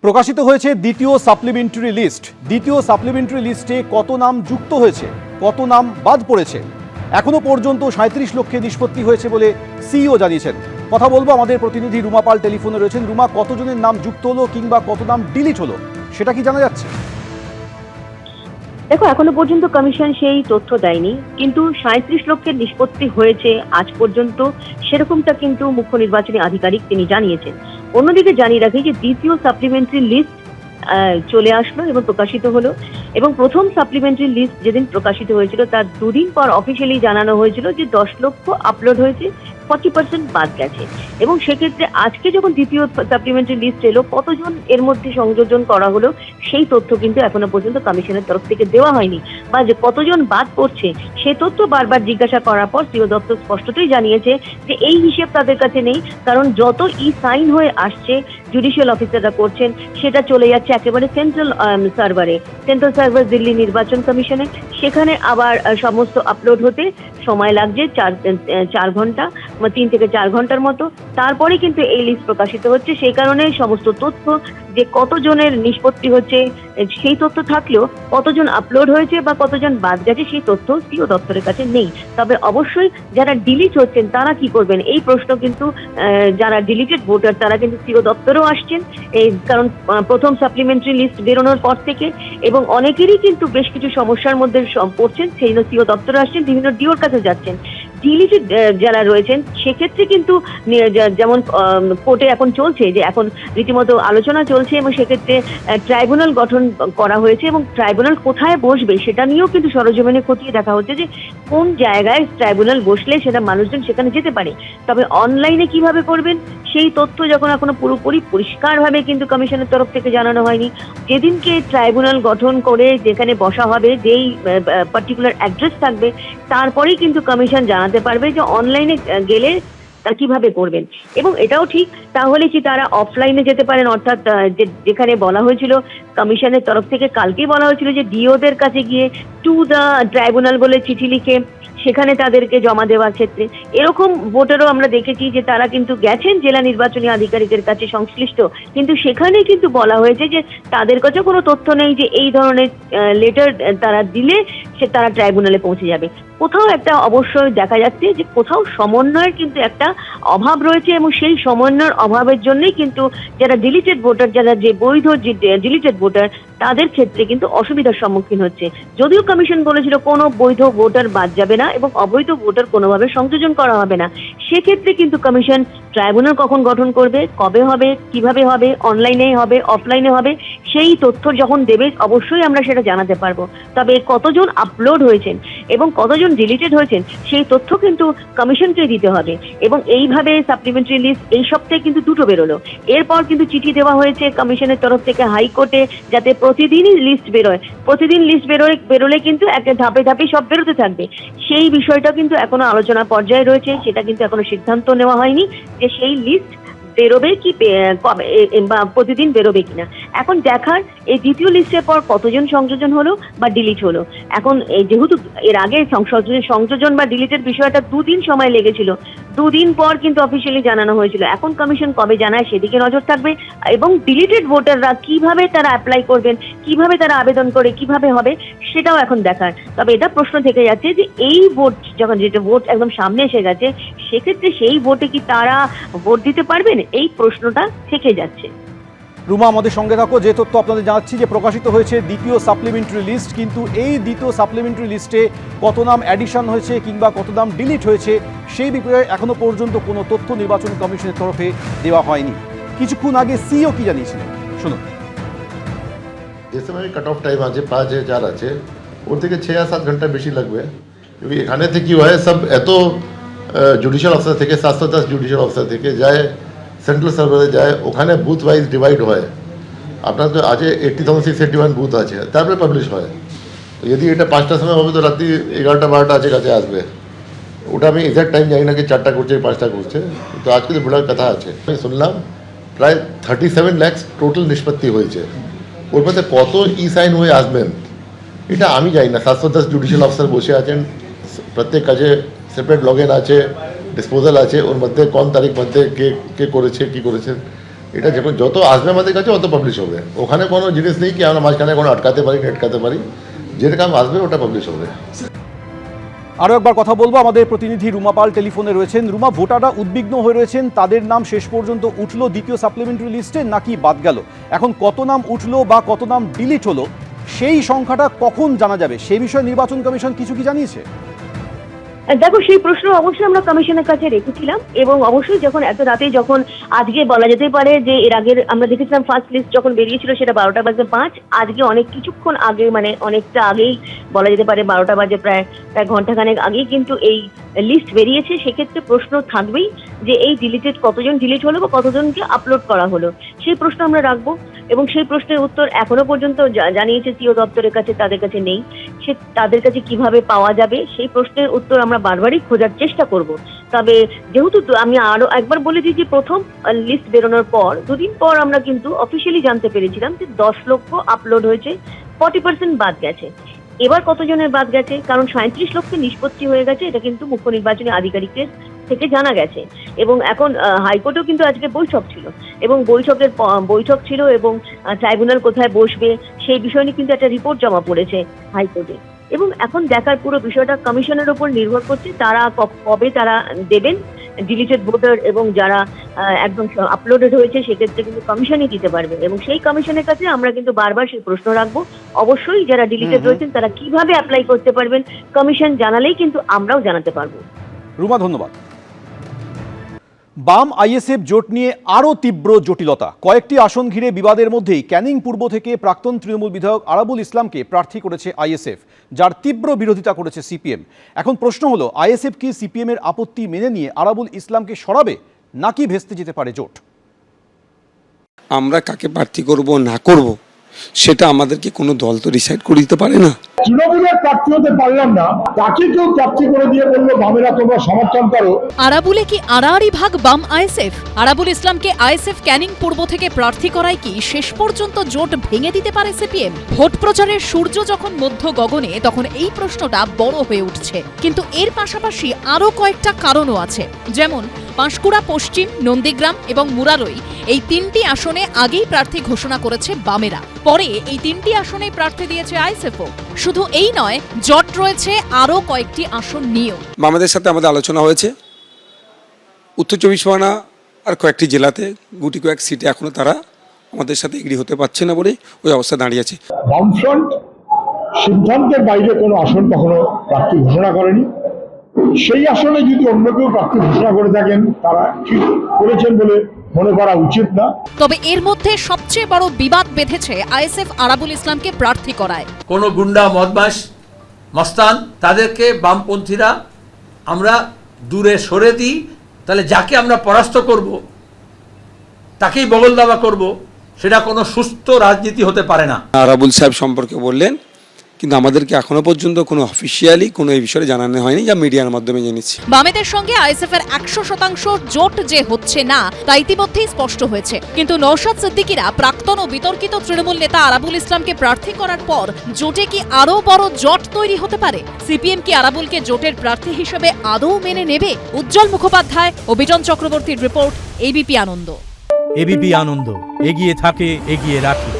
প্রকাশিত হয়েছে দ্বিতীয় সাপ্লিমেন্টারি লিস্ট। দ্বিতীয় সাপ্লিমেন্টারি লিস্টে কত নাম যুক্ত হয়েছে, কত নাম বাদ পড়েছে, এখনো পর্যন্ত 37 লক্ষে নিষ্পত্তি হয়েছে বলে সিইও জানিয়েছেন। কথা বলবো, আমাদের প্রতিনিধি রুমা পাল টেলিফোনে রয়েছেন। রুমা, কতজনের নাম যুক্ত হলো কিংবা কত নাম ডিলিট হলো সেটা কি জানা যাচ্ছে? দেখো, এখনো পর্যন্ত কমিশন সেই তথ্য দেয়নি, কিন্তু 37 লক্ষের নিষ্পত্তি হয়েছে আজ পর্যন্ত, সেরকমটা কিন্তু মুখ্য নির্বাচনী আধিকারিক তিনি জানিয়েছেন। অন্যদিকে জানিয়ে রাখি যে দ্বিতীয় সাপ্লিমেন্টারি লিস্ট চলে আসলো এবং প্রকাশিত হলো, এবং প্রথম সাপ্লিমেন্টারি লিস্ট যেদিন প্রকাশিত হয়েছিল তার দুদিন পর অফিসিয়ালি জানানো হয়েছিল যে 10 লক্ষ আপলোড হয়েছে, 40% বাদ গেছে। এবং সেক্ষেত্রে আজকে যখন দ্বিতীয় সাপ্লিমেন্টারি লিস্ট এলো, কতজন এর মধ্যে সংযোজন করা হলো সেই তথ্য কিন্তু এখনো পর্যন্ত কমিশনের তরফ থেকে দেওয়া হয়নি, বা যে কতজন বাদ পড়ছে সে তথ্য বারবার জিজ্ঞাসা করার পর সিও দপ্তর স্পষ্টতই জানিয়েছে যে এই হিসেব তাদের কাছে নেই, কারণ যত সাইন হয়ে আসছে জুডিশিয়াল অফিসাররা করছেন সেটা চলে যাচ্ছে একেবারে সেন্ট্রাল সার্ভার দিল্লি নির্বাচন কমিশনে। সেখানে আবার সমস্ত আপলোড হতে সময় লাগছে 4 ঘন্টা, 3 থেকে 4 ঘন্টার মতো। তারপরে কিন্তু এই লিস্ট প্রকাশিত হচ্ছে। সেই কারণে সমস্ত তথ্য যে কতজনের নিষ্পত্তি হচ্ছে সেই তথ্য থাকলেও কতজন আপলোড হয়েছে বা কতজন বাদ গেছে সেই তথ্য সিও দপ্তরের কাছে নেই। তবে অবশ্যই যারা ডিলিট হচ্ছেন তারা কি করবেন এই প্রশ্ন কিন্তু যারা ডিলিটেড ভোটার তারা কিন্তু সিও দপ্তরেও আসছেন, কারণ প্রথম সাপ্লিমেন্টারি লিস্ট বেরোনোর পর থেকে, এবং অনেকেরই কিন্তু বেশ কিছু সমস্যার মধ্যে পড়ছেন, সেই জন্য সিও দপ্তরে আসছেন, বিভিন্ন ডিওর কাছে যাচ্ছেন। ডিলিটেড যারা রয়েছেন সেক্ষেত্রে কিন্তু যেমন কোর্টে এখন চলছে, যে এখন রীতিমতো আলোচনা চলছে, এবং সেক্ষেত্রে ট্রাইব্যুনাল গঠন করা হয়েছে, এবং ট্রাইব্যুনাল কোথায় বসবে সেটা নিয়েও কিন্তু সরজমিনে খতিয়ে দেখা হচ্ছে যে কোন জায়গায় ট্রাইব্যুনাল বসলে সেটা মানুষজন সেখানে যেতে পারে। তবে অনলাইনে কিভাবে করবেন সেই তথ্য যখন এখনো পুরোপুরি পরিষ্কারভাবে কিন্তু কমিশনের তরফ থেকে জানানো হয়নি। যেদিনকে ট্রাইব্যুনাল গঠন করে যেখানে বসা হবে, যেই পার্টিকুলার অ্যাড্রেস থাকবে, তারপরেই কিন্তু কমিশন জানাতে পারবে যে অনলাইনে গেলে তা কিভাবে করবেন। এবং এটাও ঠিক, তাহলে কি তারা অফলাইনে যেতে পারেন, অর্থাৎ যেখানে বলা হয়েছিল কমিশনের তরফ থেকে কালকেই বলা হয়েছিল যে ডিওদের কাছে গিয়ে টু দ্য ট্রাইব্যুনাল বলে চিঠি লিখে সেখানে তাদেরকে জমা দেওয়ার ক্ষেত্রে এরকম ভোটারও আমরা দেখেছি যে তারা কিন্তু গেছেন জেলা নির্বাচনী আধিকারিকের কাছে সংশ্লিষ্ট, কিন্তু সেখানে কিন্তু বলা হয়েছে যে তাদের কাছে কোনো তথ্য নেই যে এই ধরনের লেটার তারা দিলে সে তারা ট্রাইব্যুনালে পৌঁছে যাবে। কোথাও একটা অবশ্যই দেখা যাচ্ছে যে কোথাও সমন্বয়ের কিন্তু একটা অভাব রয়েছে, এবং সেই সমন্বয়ের অভাবের জন্যই কিন্তু যারা ডিলিটেড ভোটার, যারা যে বৈধ ডিলিটেড ভোটার তাদের ক্ষেত্রে কিন্তু অসুবিধার সম্মুখীন হচ্ছে। যদিও কমিশন বলেছিল কোনো বৈধ ভোটার বাদ যাবে না এবং অবৈধ ভোটার কোনোভাবে সংযোজন করা হবে না, সেক্ষেত্রে কিন্তু কমিশন ট্রাইব্যুনাল কখন গঠন করবে, কবে হবে, কিভাবে হবে, অনলাইনে হবে, অফলাইনে হবে, সেই তথ্য যখন দেবে অবশ্যই আমরা সেটা জানাতে পারবো। তবে কতজন আপলোড হয়েছেন এবং কতজন ডিলিটেড হয়েছেন সেই তথ্য কিন্তু কমিশনকে দিতে হবে। এবং এইভাবে সাপ্লিমেন্টারি লিস্ট এই সপ্তাহে কিন্তু 2টো বেরোলো। এরপর কিন্তু চিঠি দেওয়া হয়েছে কমিশনের তরফ থেকে হাইকোর্টে, যাতে প্রতিদিনই লিস্ট বেরোয়। প্রতিদিন লিস্ট বেরোলে কিন্তু একটা ধাপে ধাপে সব বেরোতে থাকবে। সেই বিষয়টা কিন্তু এখনো আলোচনা পর্যায়ে রয়েছে, সেটা কিন্তু এখনো সিদ্ধান্ত নেওয়া হয়নি যে সেই লিস্ট বেরোবে কি কবে বা প্রতিদিন বেরোবে কিনা। এখন দেখার এই দ্বিতীয় লিস্টের পর কতজন সংযোজন হলো বা ডিলিট হলো। এখন যেহেতু এর আগে সংযোজন বা ডিলিটের বিষয়টা 2 দিন সময় লেগেছিল, 2 দিন পর কিন্তু অফিসিয়ালি জানানো হয়েছিল। এখন কমিশন কবে জানায় সেদিকে নজর থাকবে, এবং ডিলিটেড ভোটাররা কিভাবে তারা অ্যাপ্লাই করবেন, কিভাবে তারা আবেদন করে কিভাবে হবে সেটাও এখন দেখার। তবে এটা প্রশ্ন থেকে যাচ্ছে যে এই ভোট যখন, যেটা ভোট একদম সামনে এসে গেছে, সেক্ষেত্রে সেই ভোটে কি তারা ভোট দিতে পারবেন, এই প্রশ্নটা থেকে যাচ্ছে। রুমা, আমাদের সঙ্গে থাকো। যে তথ্য আপনাদের জানাচ্ছি যে প্রকাশিত হয়েছে দ্বিতীয় সাপ্লিমেন্টারি লিস্ট, কিন্তু এই দ্বিতীয় সাপ্লিমেন্টারি লিস্টে কত নাম অ্যাডিশন হয়েছে কিংবা কত নাম ডিলিট হয়েছে সেই বিষয়ে এখনো পর্যন্ত কোনো তথ্য নির্বাচন কমিশনের তরফে দেওয়া হয়নি। কিছুক্ষণ আগে সিইও কি জানিয়েছিলেন শুনুন। যে সময় কাট অফ টাইম আছে 5-4 আছে, ওর থেকে 6-7 ঘন্টা বেশি লাগবে। क्योंकि এখানে থেকে কি হয়, সব এত জুডিশিয়াল অফিসার থেকে 710 জুডিশিয়াল অফিসার থেকে যায় সেন্ট্রাল সার্ভারে যায়, ওখানে বুথ ওয়াইজ ডিভাইড হয়। আপনার তো আছে 80,681 বুথ আছে, তারপরে পাবলিশ হয়। যদি এটা 5টার সময় হবে তো রাত্রি 11টা-12টা আছে কাছে আসবে। ওটা আমি এক্সাক্ট টাইম জানি না কি 4টা করছে 5টা করছে, তো আজকে তো বড় কথা আছে। আমি শুনলাম প্রায় 37 লাখ টোটাল নিষ্পত্তি হয়েছে। ওর মধ্যে কত সাইন হয়ে আসবেন এটা আমি জানি না। 710 জুডিশিয়াল অফিসার বসে আছেন, প্রত্যেক কাজে সেপারেট লগ ইন আছে, ডিসপোজাল আছে, ওর মধ্যে কোন তারিখ মধ্যে কে করেছে কি করেছেন এটা যখন যত আসবে আমাদের কাছে অত পাবলিশ হবে, ওখানে কোনো জিনিস নেই কি আমরা মাঝখানে কোনো আটকাতে পারি, যেটা কাম আসবে ওটা পাবলিশ হবে। আরও একবার কথা বলবো, আমাদের প্রতিনিধি রুমা পাল টেলিফোনে রয়েছেন। রুমা, ভোটাররা উদ্বিগ্ন হয়ে রয়েছেন, তাদের নাম শেষ পর্যন্ত উঠলো দ্বিতীয় সাপ্লিমেন্টারি লিস্টে নাকি বাদ গেল? এখন কত নাম উঠলো বা কত নাম ডিলিট হলো সেই সংখ্যাটা কখন জানা যাবে, সে বিষয়ে নির্বাচন কমিশন কিছু কি জানিয়েছে? দেখো, সেই প্রশ্ন অবশ্যই আমরা কমিশনের কাছে রেখেছিলাম এবং অবশ্যই যখন এত রাতে যখন আজকে বলা যেতে পারে যে এর আগের আমরা দেখেছিলাম ফার্স্ট লিস্ট যখন বেরিয়েছিল সেটা 12:05, আজকে অনেক কিছুক্ষণ আগে মানে অনেকটা আগেই বলা যেতে পারে 12টা বাজে প্রায় ঘন্টাখানেক আগেই কিন্তু এই লিস্ট বেরিয়েছে। সেক্ষেত্রে প্রশ্ন থাকবেই যে এই ডিলিটেড কতজন ডিলিট হলো বা কতজনকে আপলোড করা হলো, সেই প্রশ্ন আমরা রাখবো এবং সেই প্রশ্নের উত্তর এখনো পর্যন্ত জানিয়েছে সিও দপ্তরের কাছে তাদের কাছে নেই। সে তাদের কাছে কিভাবে পাওয়া যাবে সেই প্রশ্নের উত্তর আমরা বারবারই খোঁজার চেষ্টা করব। তবে যেহেতু আমি আরো একবার বলে দিই যে প্রথম লিস্ট বেরোনোর পর 2 দিন পর আমরা কিন্তু অফিসিয়ালি জানতে পেরেছিলাম যে 10 লক্ষ আপলোড হয়েছে, 40% বাদ গেছে। এবার কতজনের বাদ গেছে, কারণ 37 লক্ষের নিষ্পত্তি হয়ে গেছে, এটা কিন্তু মুখ্য নির্বাচনী আধিকারিকের থেকে জানা গেছে। এবং এখন হাইকোর্টেও কিন্তু আজকে বৈঠক ছিল এবং বৈঠক ছিল এবং ট্রাইব্যুনাল কোথায় বসবে সেই বিষয় নিয়ে কিন্তু একটা রিপোর্ট জমা পড়েছে হাইকোর্টে। এবং এখন দেখার পুরো বিষয়টা কমিশনের উপর নির্ভর করছে, তারা কবে তারা দেবেন ডিলিটেড ভোটার এবং যারা একদম আপলোডেড হয়েছে সেক্ষেত্রে কিন্তু কমিশনই দিতে পারবে এবং সেই কমিশনের কাছে আমরা কিন্তু বারবার সেই প্রশ্ন রাখবো। অবশ্যই যারা ডিলিটেড রয়েছেন তারা কিভাবে অ্যাপ্লাই করতে পারবেন কমিশন জানালেই কিন্তু আমরাও জানাতে পারবো। রুমা, ধন্যবাদ। বাম আইএসএফ জোট নিয়ে আরও তীব্র জটিলতা। কয়েকটি আসন ঘিরে বিবাদের মধ্যেই ক্যানিং পূর্ব থেকে প্রাক্তন তৃণমূল বিধায়ক আরাবুল ইসলামকে প্রার্থী করেছে আইএসএফ, যার তীব্র বিরোধিতা করেছে সিপিএম। এখন প্রশ্ন হলো, আইএসএফ কি সিপিএমের আপত্তি মেনে নিয়ে আরাবুল ইসলামকে সরাবে নাকি ভেস্তে যেতে পারে জোট? আমরা কাকে প্রার্থী করব না করব সেটা আমাদেরকে কোনো দল তো ডিসাইড করে দিতে পারে না। তৃণমূলের প্রার্থী হতে পারলাম না, তাকে কেউ প্রার্থী করে দিয়ে বললো বামেরা তোমরা সমর্থন করো। আরাবুলে কি আড়াআড়ি ভাগ বাম আইএসএফ? আরাবুল ইসলামকে আইএসএফ ক্যানিং পূর্ব থেকে প্রার্থী করায় কি শেষ পর্যন্ত জোট ভেঙে দিতে পারে সিপিএম? ভোট প্রচারের সূর্য যখন মধ্য গগনে তখন এই প্রশ্নটা বড় হয়ে উঠছে। কিন্তু এর পাশাপাশি আরও কয়েকটা কারণও আছে, যেমন পাঁশকুড়া পশ্চিম, নন্দীগ্রাম এবং মুরারই এই 3টি আসনে আগেই প্রার্থী ঘোষণা করেছে বামেরা, পরে এই 3টি আসনে প্রার্থী দিয়েছে আইএসএফও। শুধু এই নয়, জট রয়েছে আরও কয়েকটি আসন নিয়েও। বামেদের সাথে আমাদের আলোচনা হয়েছে, উত্তর 24 পরগনা আর কয়েকটি জেলাতে গুটি কয়েক সিটে এখনো তারা আমাদের সাথে এগ্রি হতে পারছে না বলে ওই অবস্থা দাঁড়িয়েছে। বামফ্রন্ট সিদ্ধান্তের বাইরে কোনো আসন কখনো প্রার্থী ঘোষণা করেনি। সেই আসনে যদি অন্য কেউ প্রার্থী ঘোষণা করে থাকেন তারা ঠিক করেছেন বলে মনে করা উচিত না। তবে এর মধ্যে সবচেয়ে বড় বিবাদ বেঁধেছে আইএসএফ আরাবুল ইসলামকে প্রার্থী করায়। কোনো গুন্ডা বদমাশ মস্তান তাদেরকে বামপন্থীরা আমরা দূরে সরে দিই, তাহলে যাকে আমরা পরাস্ত করব তাকেই বগল দাবা করব, সেটা কোনো সুস্থ রাজনীতি হতে পারে না। আরাবুল সাহেব সম্পর্কে বললেন, কিন্তু আমাদেরকে এখনো পর্যন্ত কোনো অফিসিয়ালি কোনো এই বিষয়ে জানানো হয়নি, যা মিডিয়ার মাধ্যমে জেনেছি। বামেদের সঙ্গে আইএসএফ এর 100% জোট যে হচ্ছে না তা ইতিমধ্যেই স্পষ্ট হয়েছে। কিন্তু নওশাদ সিদ্দিকীরা প্রাক্তন ও বিতর্কিত তৃণমূল নেতা আরাবুল ইসলামকে প্রার্থী করার পর জোটে কি আরও বড় জট তৈরি হতে পারে? সিপিএম কি আরাবুলকে জোটের প্রার্থী হিসেবে আদৌ মেনে নেবে? উজ্জ্বল মুখোপাধ্যায় ও বিজন চক্রবর্তীর রিপোর্ট, এবিপি আনন্দ। এবিপি আনন্দ, এগিয়ে থাকে, এগিয়ে রাখে।